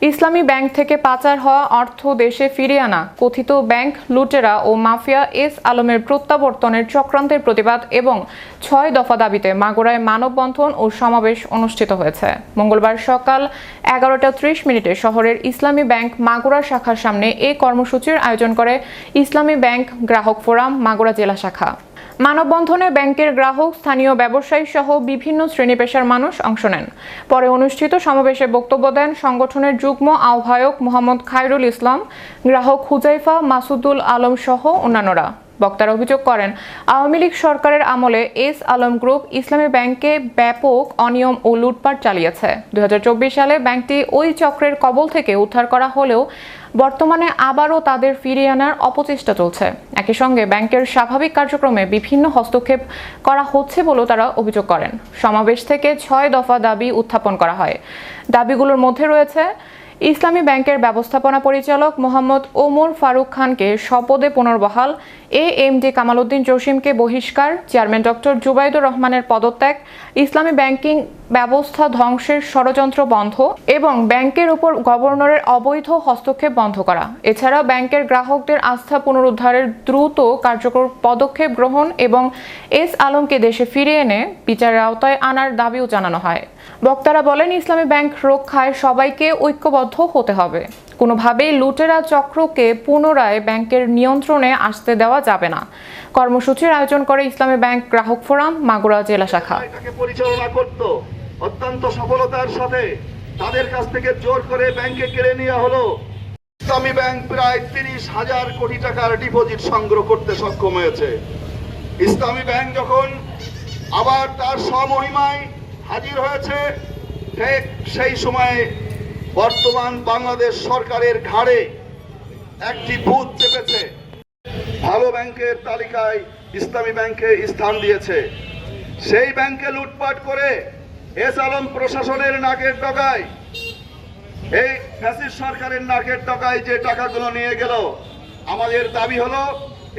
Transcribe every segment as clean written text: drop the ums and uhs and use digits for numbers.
ইসলামী bank থেকে পাচার হওয়া অর্থ দেশে ফিরিয়ে আনা কথিত ব্যাংক লুটেরা ও মাফিয়া এস আলমের প্রত্যাবর্তনের চক্রান্তের প্রতিবাদ এবং ৬ দফা দাবিতে মাগুরায় মানববন্ধন ও সমাবেশ অনুষ্ঠিত হয়েছে। মঙ্গলবার সকাল ১১টা ৩০ শহরের ইসলামী ব্যাংক মাগুরা শাখার সামনে এই কর্মসূচির আয়োজন করে ইসলামী ব্যাংক গ্রাহক ফোরাম মাগুরা জেলা শাখা। মানববন্ধনে ব্যাংকের গ্রাহক, স্থানীয় ব্যবসায়ী সহ বিভিন্ন শ্রেণী পেশার মানুষ অংশ নেন। পরে অনুষ্ঠিত সমাবেশে বক্তব্য দেন সংগঠনের যুগ্ম আহ্বায়ক মোহাম্মদ খায়রুল ইসলাম, গ্রাহক হুজাইফা মাসুদুল আলম সহ অন্যান্যরা। বক্তারা অভিযোগ করেন, আওয়ামী লীগ সরকারের আমলে এস আলম গ্রুপ ইসলামী ব্যাংকে ব্যাপক অনিয়ম ও লুটপাট চালিয়েছে। ২০২৪ সালে ব্যাংকটি ওই চক্রের কবল থেকে উদ্ধার করা হলেও বর্তমানে আবারও তাদের ফিরিয়ে আনার অপচেষ্টা চলছে। একই সঙ্গে ব্যাংকের স্বাভাবিক কার্যক্রমে বিভিন্ন হস্তক্ষেপ করা হচ্ছে বলেও তারা অভিযোগ করেন। সমাবেশ থেকে ৬ দফা দাবি উত্থাপন করা হয়। দাবিগুলোর মধ্যে রয়েছে ইসলামী ব্যাংকের ব্যবস্থাপনা পরিচালক মোহাম্মদ ওমর ফারুক খানকে স্বপদে পুনর্বহাল, এএমডি কামাল উদ্দিন জসিমকে বহিষ্কার, চেয়ারম্যান ডক্টর জুবাইদুর রহমানের পদত্যাগ, ইসলামী ব্যাংকিং ব্যবস্থা ধ্বংসের ষড়যন্ত্র বন্ধ এবং ব্যাংকের উপর গভর্নরের অবৈধ হস্তক্ষেপ বন্ধ করা। এছাড়া ব্যাংকের গ্রাহকদের আস্থা পুনরুদ্ধারের দ্রুত কার্যকর পদক্ষেপ গ্রহণ এবং এস আলমকে দেশে ফিরিয়ে এনে বিচারের আওতায় আনার দাবিও জানানো হয়। বক্তারা বলেন, ইসলামী ব্যাংক রক্ষায় সবাইকে ঐক্যবদ্ধ হতে হবে। কোনোভাবেই লুটেরা চক্রকে পুনরায় ব্যাংকের নিয়ন্ত্রণে আসতে দেওয়া যাবে না। কর্মসূচির আয়োজন করে ইসলামী ব্যাংক গ্রাহক ফোরাম মাগুরা জেলা শাখা। পরিচালনা করত অত্যন্ত সফলতার সাথে তাদের কাছ থেকে জোর করে ব্যাংকে কেড়ে নেওয়া হলো। ইসলামী ব্যাংক প্রায় ৩০,০০০ কোটি টাকার ডিপোজিট সংগ্রহ করতে সক্ষম হয়েছে। ইসলামী ব্যাংক যখন আবার তার স্বমহিমায় হাজির হয়েছে, ঠিক সেই সময়ে বর্তমান বাংলাদেশ সরকারের ঘাড়ে একটি ভূত চেপেছে। ভালো ব্যাংকের তালিকায় ইসলামী ব্যাংকে স্থান দিয়েছে। সেই ব্যাংকে লুটপাট করে এস আলম প্রশাসনের নাকের ডগায়, এই ফ্যাসিস্ট সরকারের নাকের ডগায় যে টাকাগুলো নিয়ে গেল, আমাদের দাবি হলো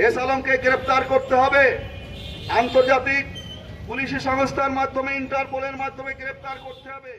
এস আলমকে গ্রেফতার করতে হবে। আন্তর্জাতিক পুলিশি সংস্থার মাধ্যমে, ইন্টারপোলের মাধ্যমে গ্রেফতার করতে হবে।